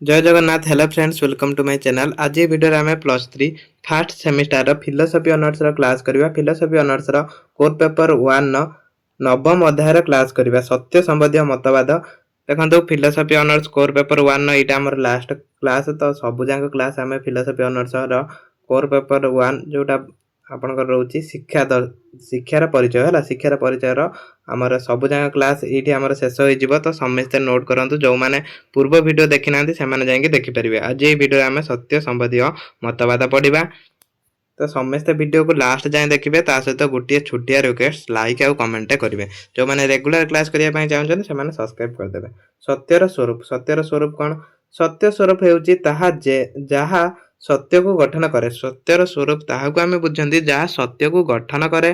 जय Jagannath. Hello friends, welcome to my channel. आज ये वीडियो आम +3 first semester philosophy honours class करवा। फिलोसफी ऑनर्स कोर पेपर 1 नवम अध्याय क्लास करवा, सत्य संबंधी मतवाद। देखो फिलोसफी ऑनर्स कोर पेपर 1 यहाँ आम लास्ट क्लास, तो सबुजाक क्लास आम फिलोसफी ऑनर्स कोर पेपर 1 जोटा आपंकर रोचे शिक्षार परिचय है। शिक्षार परिचय आमर सबुजाक क्लास ये आम शेष हो, तो समस्ते नोट करूँ। जो मैंने पूर्व वीडियो देखी ना से देखिपारे। आज ये वीडियो आम सत्य संबंधी मतवाद पढ़ा, तो समस्ते वीडियो को लास्ट जाए देखिए। सहित गोटे छोटिया रिक्वेस्ट लाइक आउ कमेंट करेंगे। जो मैंने रेगुलर क्लास करने चाहते हैं सब्सक्राइब करदे। सत्यर स्वरूप, सत्यर स्वरूप कौन? सत्य स्वरूप जहा सत्य को गठन करे। सत्यर स्वरूप ताहाको आमे बुझंती जहा सत्य को गठन करे,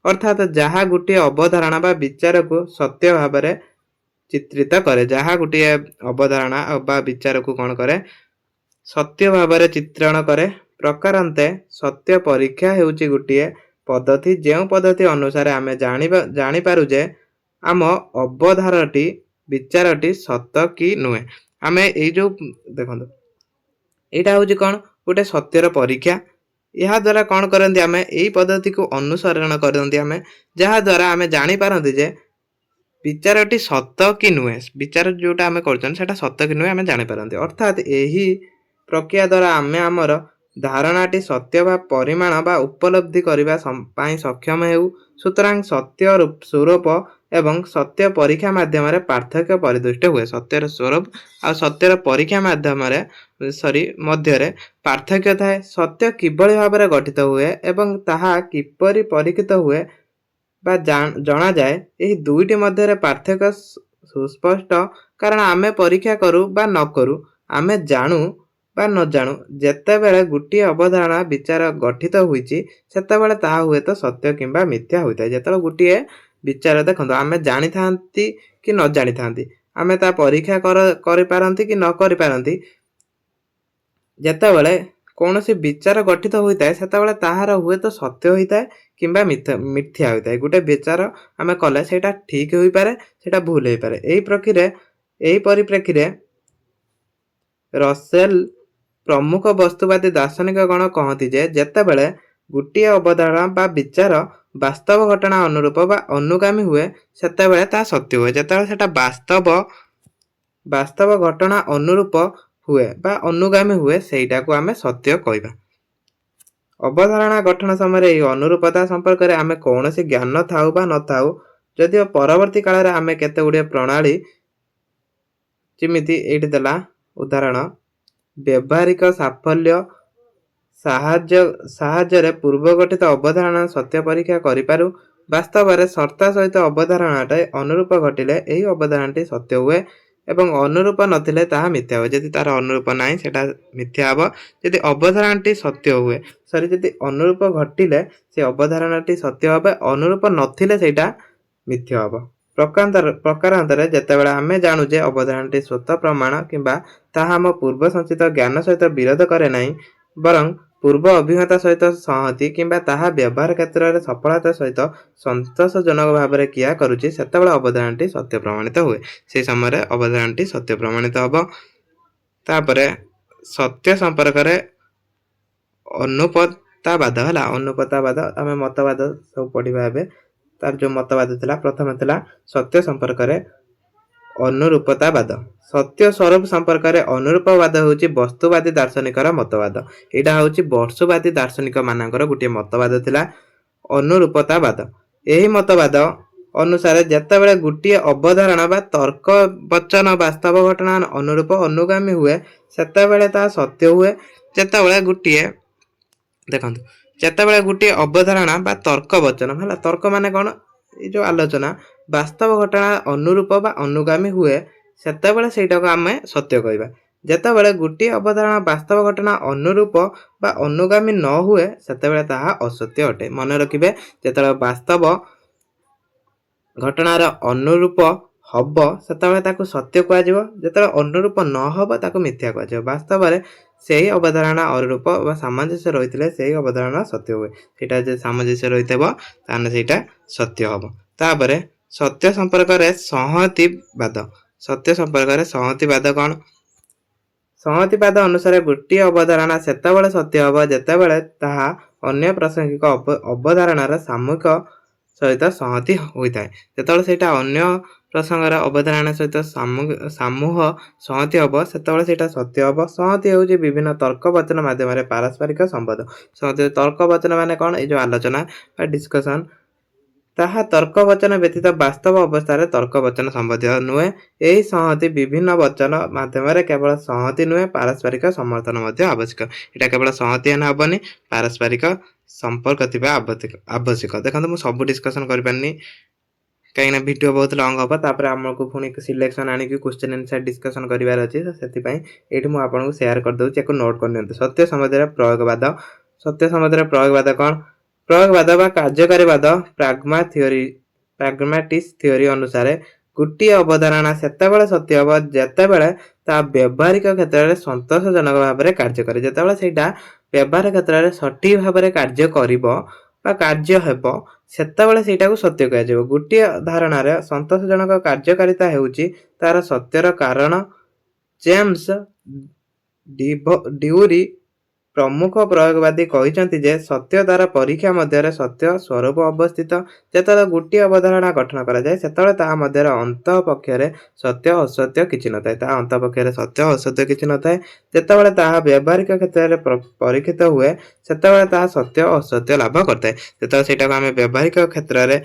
अर्थात जहा गोटे अवधारणा बा विचार को सत्य भाव में चित्रित करे। जहा गोटे अवधारणा बा विचार को कौन करे? सत्य भाव में चित्रण करे। प्रकारांते सत्य परीक्षा हेउची गोटे पद्धति, जो पद्धति अनुसार आमे जानी पारु जे आम अवधारटी विचारटी सत्य कि नुहे। आमे ए जो देखो यहाँ हूँ कौन गोटे सत्यर परीक्षा। यह द्वारा कौन करती आमे यही पद्धति को अनुसरण करती आमे, जहा द्वारा आमे जानी पारती जे विचारटी सत्य कि नुहे। विचार जोटा आमे करछन सेटा सत्य कि नुहे आमे जानी पारती। अर्थात यही प्रक्रिया द्वारा आमे आमर धारणाटी सत्य बा परिमाण बा उपलब्धि करने सक्षम हेउ। सुतरां सत्य स्वरूप एवं सत्य परीक्षा माध्यम पार्थक्य परिदृष्ट हुए। सत्यर स्वरूप आ सत्यर परीक्षा माध्यम मध्य पार्थक्य थाए। सत्य किभली भाव में गठित हुए एवं ताहा किपरि परीक्षित हुए बा जना जाए, यही दुईटी मध्य पार्थक्य सुस्पष्ट। कारण आमे परीक्षा करू बा न करू, आमे जानू बा न जानू, जेतेबेले गोटे अवधारणा विचार गठित होईची सेतेबेले ताहा हुए तो सत्य किंबा मिथ्या होता है। जेतेबेले गोटे विचार देखो आमे जानी थांती कि न जानी थांती, आमे ता परीक्षा करि पारंती कि न करि पारंती। जेतेबेले कौनसी विचार गठित होता है सेतेबेले ताहार हुए तो सत्य होता है किंबा मिथ्या होता है। गोटे विचार आमे कले सेटा ठीक होई पारे, सेटा भूल होई पारे। एही प्रक्रिया एही परिप्रेक्षी रसेल प्रमुख वस्तुवादी दार्शनिक गण कहती जे जेतेबेले गोटे अवधारणा बा विचार वास्तव घटना अनुरूप बा अनुगामी हुए सेतेबेले ता सत्य हुए। जेतेबेले सेटा वास्तव घटना अनुरूप हुए बा अनुगामी हुए सेटा को आमे सत्य कहबा। अवधारणा गठन समय यह अनुरूपता संपर्क में आमे कौनसी ज्ञान थाउ बा न थाउ, जदिओ परवर्ती काल में आमे केते गुड़िए प्रणाली जिमिति एठी देला उदाहरण व्यवहारिक साफल्य साहाय्य पूर्व गठित अवधारणा सत्य परीक्षा करिपारु। वास्तव में शर्ता सहित अवधारणाटे अनुरूप घटिले यही अवधारणाटी सत्य हुए एवं अनुरूप नथिले ताहा मिथ्या हुए। यदि तार अनुरूप नाही सेटा मिथ्या हबो। यदि अवधारणाटी सत्य हुए यदि अनुरूप घटिले से अवधारणाटी सत्य हबे, अनुरूप नथिले सेटा मिथ्या हबो। प्रकारांतर जेतेबेले आमे जानू जे अवधारणाटी स्वतः प्रमाण किंबा ताहा आम पूर्व संचित ज्ञान सहित विरोध करे नाही, बरं पूर्व अभिज्ञता सहित सहमति किंबा ताहा व्यवहार क्षेत्र में सफलता सहित संतोषजनक भाव में क्रिया करुच्ची, सेतेबेले अवधारणाटी सत्य प्रमाणित हुए। से समय अवधारणाटी सत्य प्रमाणित हबो। तापरे सत्य संपर्क में अनुपतावाद है। अनुपतावाद आम मतवाद सब पढ़ा। तार जो मतवाद थिला प्रथम थिला सत्य संपर्क में अनुरूपतावाद। सत्य स्वरूप संपर्क में अनुरूपवाद होची वस्तुवादी दार्शनिकर मतवाद। यहाँ हूँ वर्षवादी दार्शनिक मानकर गोटे मतवाद थिला अनुरूपतावाद। यही मतवाद अनुसार जेतेबेले गोटे अवधारणा बा तर्क वचन वास्तव घटना अनुरूप अनुगामी हुए सेतेबेले ता सत्य हुए। जेतेबेले गोटे देखंतु जेतेबेले गोटे अवधारणा बा तर्क वचन है, तर्क माने कौन? ये जो आलोचना वास्तव घटना अनुरूप बा अनुगामी हुए सेतेबेले सेटा को आमे सत्य कहबा। जेतेबेले गोटे अवधारणा वास्तव घटना अनुरूप बा अनुगामी न हुए सेतेबेले ताहा असत्य अटे। मन रखिबे, जेतेबेले वास्तव घटनार अनुरूप हब सेतेबेले ताकु सत्य कहा जिवो, जेतेबेले अनुरूप न हब ताकु मिथ्या कहा जिवो। वास्तव में सेही अवधारणा अनुरूप बा सामंजस्य रहितले सेही अवधारणा सत्य हुए। सेटा जे सामंजस्य रहितबो ताने सेटा सत्य हबो। तापरे सत्य संपर्क में संहतिवाद। सत्य संपर्क में संहतिवाद कौन? ସଂହତିବାଦ ଅନୁସାରେ ଗୋଟିଏ ଅବଧାରଣା ସେତେବେଳେ ସତ୍ୟ ହେବ ଯେତେବେଳେ ତାହା ଅନ୍ୟ ପ୍ରାସଙ୍ଗିକ ଅବଧାରଣାର ସାମୂହିକ ସହିତ ସଂହତି ହୋଇଥାଏ। ଯେତେବେଳେ ସେଇଟା ଅନ୍ୟ ପ୍ରସଙ୍ଗର ଅବଧାରଣା ସହିତ ସାମୂହ ସଂହତି ହେବ ସେତେବେଳେ ସେଇଟା ସତ୍ୟ ହେବ। ସଂହତି ହେଉଛି ବିଭିନ୍ନ ତର୍କ ବଚନ ମାଧ୍ୟମରେ ପାରସ୍ପରିକ ସମ୍ବନ୍ଧ। ତର୍କ ବଚନ ମାନେ କ'ଣ? ଏଇ ଯେଉଁ ଆଲୋଚନା ବା ଡିସ୍କସନ୍, ତାହା ତର୍କ ବଚନ ବ୍ୟତୀତ ବାସ୍ତବ ଅବସ୍ଥାରେ ତର୍କ ବଚନ ସମ୍ବନ୍ଧୀୟ ନୁହେଁ। ଏହି ସଂହତି ବିଭିନ୍ନ ବଚନ ମାଧ୍ୟମରେ କେବଳ ସଂହତି ନୁହେଁ, ପାରସ୍ପରିକ ସମର୍ଥନ ମଧ୍ୟ ଆବଶ୍ୟକ। ଏଇଟା କେବଳ ସଂହତି ହେଲେ ହେବନି, ପାରସ୍ପରିକ ସମ୍ପର୍କ ଥିବା ଆବଶ୍ୟକ। ଦେଖନ୍ତୁ ମୁଁ ସବୁ ଡିସ୍କସନ୍ କରିପାରିନି କାହିଁକିନା ଭିଡ଼ିଓ ବହୁତ ଲଙ୍ଗ ହେବ, ତାପରେ ଆମକୁ ପୁଣି ସିଲେକ୍ସନ୍ ଆଣିକି କ୍ୱେଶ୍ଚିନ୍ ଆନ୍ସର୍ ଡିସ୍କସନ୍ କରିବାର ଅଛି। ତ ସେଥିପାଇଁ ଏଇଠି ମୁଁ ଆପଣଙ୍କୁ ସେୟାର କରିଦେଉଛି, ୟାକୁ ନୋଟ୍ କରିନିଅନ୍ତୁ। ସତ୍ୟ ସମ୍ବନ୍ଧରେ ପ୍ରୟୋଗବାଦ। ସତ୍ୟ ସମ୍ବନ୍ଧରେ ପ୍ରୟୋଗବାଦ କ'ଣ? ପ୍ରୟୋଗବାଦ ବା କାର୍ଯ୍ୟକାରୀବାଦ ପ୍ରାଗ୍ମାଟିସ୍ ଥିଓରି ଅନୁସାରେ ଗୋଟିଏ ଅବଧାରଣା ସେତେବେଳେ ସତ୍ୟ ହେବ ଯେତେବେଳେ ତାହା ବ୍ୟବହାରିକ କ୍ଷେତ୍ରରେ ସନ୍ତୋଷଜନକ ଭାବରେ କାର୍ଯ୍ୟ କରେ। ଯେତେବେଳେ ସେଇଟା ବ୍ୟବହାର କ୍ଷେତ୍ରରେ ସଠିକ୍ ଭାବରେ କାର୍ଯ୍ୟ କରିବ ବା କାର୍ଯ୍ୟ ହେବ ସେତେବେଳେ ସେଇଟାକୁ ସତ୍ୟ କୁହାଯିବ। ଗୋଟିଏ ଧାରଣାରେ ସନ୍ତୋଷଜନକ କାର୍ଯ୍ୟକାରିତା ହେଉଛି ତାର ସତ୍ୟର କାରଣ। ଜେମ୍ସ ଡ୍ୟୁରି ପ୍ରମୁଖ ପ୍ରୟୋଗବାଦୀ କହିଛନ୍ତି ଯେ ସତ୍ୟ ତାର ପରୀକ୍ଷା ମଧ୍ୟରେ ସତ୍ୟ ସ୍ୱରୂପ ଅବସ୍ଥିତ। ଯେତେବେଳେ ଗୋଟିଏ ଅବଧାରଣା ଗଠନ କରାଯାଏ ସେତେବେଳେ ତାହା ମଧ୍ୟରେ ଅନ୍ତଃ ପକ୍ଷରେ ସତ୍ୟ ଅସତ୍ୟ କିଛି ନଥାଏ। ତାହା ଅନ୍ତଃ ପକ୍ଷରେ ସତ୍ୟ ଅସତ୍ୟ କିଛି ନଥାଏ। ଯେତେବେଳେ ତାହା ବ୍ୟବହାରିକ କ୍ଷେତ୍ରରେ ପରୀକ୍ଷିତ ହୁଏ ସେତେବେଳେ ତାହା ସତ୍ୟ ଅସତ୍ୟ ଲାଭ କରିଥାଏ। ଯେତେବେଳେ ସେଇଟାକୁ ଆମେ ବ୍ୟବହାରିକ କ୍ଷେତ୍ରରେ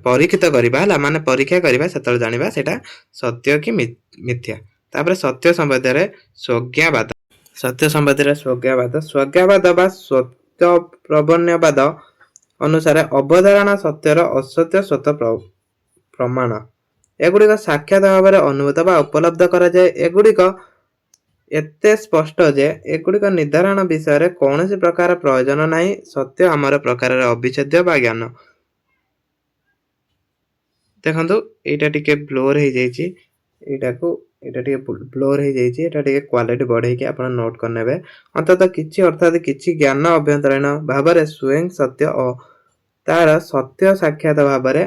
ପରୀକ୍ଷିତ କରିବା ହେଲା, ମାନେ ପରୀକ୍ଷା କରିବା, ସେତେବେଳେ ଜାଣିବା ସେଇଟା ସତ୍ୟ କି ମିଥ୍ୟା। ତାପରେ ସତ୍ୟ ସମ୍ବନ୍ଧରେ ସ୍ୱଜ୍ଞାବାଦ। ସତ୍ୟ ସମ୍ବନ୍ଧରେ ସ୍ୱଜ୍ଞାବାଦ। ସ୍ୱଜ୍ଞାବାଦ ବା ସତ୍ୟ ପ୍ରବଣ୍ୟବାଦ ଅନୁସାରେ ଅବଧାରଣା ସତ୍ୟର ଅସତ୍ୟ ସ୍ୱତଃ ପ୍ରମାଣ। ଏଗୁଡ଼ିକ ସାକ୍ଷାତ ଭାବରେ ଅନୁଭୂତ ବା ଉପଲବ୍ଧ କରାଯାଏ। ଏଗୁଡ଼ିକ ଏତେ ସ୍ପଷ୍ଟ ଯେ ଏଗୁଡ଼ିକ ନିର୍ଦ୍ଧାରଣ ବିଷୟରେ କୌଣସି ପ୍ରକାର ପ୍ରয়োଜନ ନାହିଁ। ସତ୍ୟ ଆମର ପ୍ରକାରର ଅବିଚ୍ଛେଦ୍ୟ ବା ଜ୍ଞାନ। ଦେଖନ୍ତୁ ଏଇଟା ଟିକେ ବ୍ଲୋର ହେଇଯାଇଛି, ଏଇଟା ଟିକେ ବ୍ଲୋର ହେଇଯାଇଛି, ଏଇଟା ଟିକେ କ୍ୱାଲିଟି ବଢ଼େଇକି ଆପଣ ନୋଟ୍ କରିନେବେ। ଅନ୍ତତଃ କିଛି ଅର୍ଥାତ୍ କିଛି ଜ୍ଞାନ ଅଭ୍ୟନ୍ତରୀଣ ଭାବରେ ସ୍ୱୟଂ ସତ୍ୟ ଓ ତାର ସତ୍ୟ ସାକ୍ଷାତ ଭାବରେ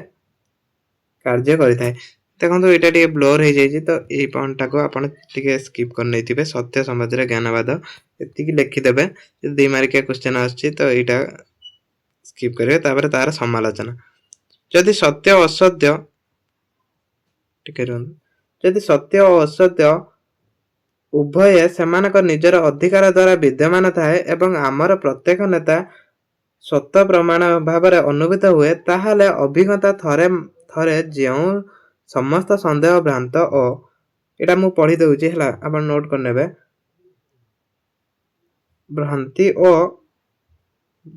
କାର୍ଯ୍ୟ କରିଥାଏ। ଦେଖନ୍ତୁ ଏଇଟା ଟିକେ ବ୍ଲୋର ହେଇଯାଇଛି, ତ ଏଇ ପଏଣ୍ଟଟାକୁ ଆପଣ ଟିକେ ସ୍କିପ୍ କରିନେଇଥିବେ। ସତ୍ୟ ସମ୍ବନ୍ଧରେ ଜ୍ଞାନବାଦ ଏତିକି ଲେଖିଦେବେ। ଯଦି 2 ମାର୍କିଆ କ୍ୱେଶ୍ଚିନ୍ ଆସୁଛି ତ ଏଇଟା ସ୍କିପ୍ କରିବେ। ତାପରେ ତାର ସମାଲୋଚନା। ଯଦି ସତ୍ୟ ଅସତ୍ୟ ଯଦି ସତ୍ୟ ଓ ଅସତ୍ୟ ଉଭୟ ସେମାନଙ୍କ ନିଜର ଅଧିକାର ଦ୍ୱାରା ବିଦ୍ୟମାନ ଥାଏ ଏବଂ ଆମର ପ୍ରତ୍ୟେକ ନେତା ସତ୍ୟ ପ୍ରମାଣ ଭାବରେ ଅନୁଭୂତ ହୁଏ, ତାହେଲେ ଅଭିଜ୍ଞତା ଥରେ ଯେଉଁ ସମସ୍ତ ସନ୍ଦେହ ଭ୍ରାନ୍ତ ଓ ଏଇଟା ମୁଁ ପଢ଼ି ଦେଉଛି ହେଲା, ଆପଣ ନୋଟ୍ କରିନେବେ।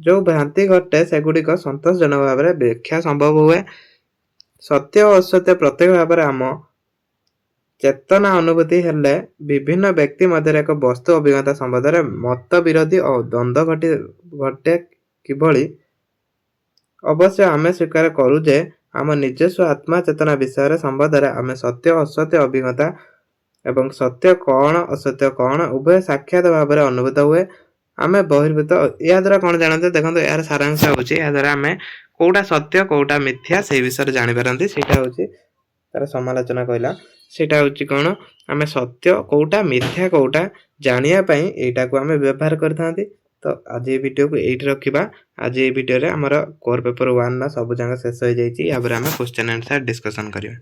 ଯେଉଁ ଭ୍ରାନ୍ତି ଘଟେ ସେଗୁଡ଼ିକ ସନ୍ତୋଷଜନକ ଭାବରେ ବ୍ୟାଖ୍ୟା ସମ୍ଭବ ହୁଏ। ସତ୍ୟ ଓ ଅସତ୍ୟ ପ୍ରତ୍ୟେକ ଭାବରେ ଆମ ଚେତନା ଅନୁଭୂତି ହେଲେ ବିଭିନ୍ନ ବ୍ୟକ୍ତି ମଧ୍ୟରେ ଏକ ବସ୍ତୁ ଅଭିଜ୍ଞତା ସମ୍ବନ୍ଧରେ ମତ ବିରୋଧୀ ଓ ଦ୍ୱନ୍ଦ୍ୱ ଘଟେ କିଭଳି? ଅବଶ୍ୟ ଆମେ ସ୍ୱୀକାର କରୁ ଯେ ଆମ ନିଜସ୍ୱ ଆତ୍ମା ଚେତନା ବିଷୟରେ ସମ୍ବନ୍ଧରେ ଆମେ ସତ୍ୟ ଅସତ୍ୟ ଅଭିଜ୍ଞତା ଏବଂ ସତ୍ୟ କ'ଣ ଅସତ୍ୟ କ'ଣ ଉଭୟ ସାକ୍ଷାତ ଭାବରେ ଅନୁଭୂତ ହୁଏ। ଆମେ ବହିର୍ଭୂତ ଏହା ଦ୍ୱାରା କ'ଣ ଜାଣନ୍ତି? ଦେଖନ୍ତୁ ଏହାର ସାରାଂଶ ହେଉଛି ଏହା ଦ୍ୱାରା ଆମେ କୋଉଟା ସତ୍ୟ କୋଉଟା ମିଥ୍ୟା ସେଇ ବିଷୟରେ ଜାଣିପାରନ୍ତି। ସେଇଟା ହେଉଛି ତାର ସମାଲୋଚନା କହିଲା। ସେଇଟା ହେଉଛି କ'ଣ? ଆମେ ସତ୍ୟ କୋଉଟା ମିଥ୍ୟା କୋଉଟା ଜାଣିବା ପାଇଁ ଏଇଟାକୁ ଆମେ ବ୍ୟବହାର କରିଥାନ୍ତି। ତ ଆଜି এই ଭିଡ଼ିଓକୁ ଏଇଠି ରଖିବା। ଆଜି এই ଭିଡ଼ିଓରେ ଆମର କୋର୍ ପେପର 1 ସବୁ ଯାକ ଶେଷ ହେଇଯାଇଛି। ୟାପରେ ଆମେ କ୍ୱେଶ୍ଚିନ୍ ଆନ୍ସର୍ ଡିସ୍କସନ୍ କରିବା।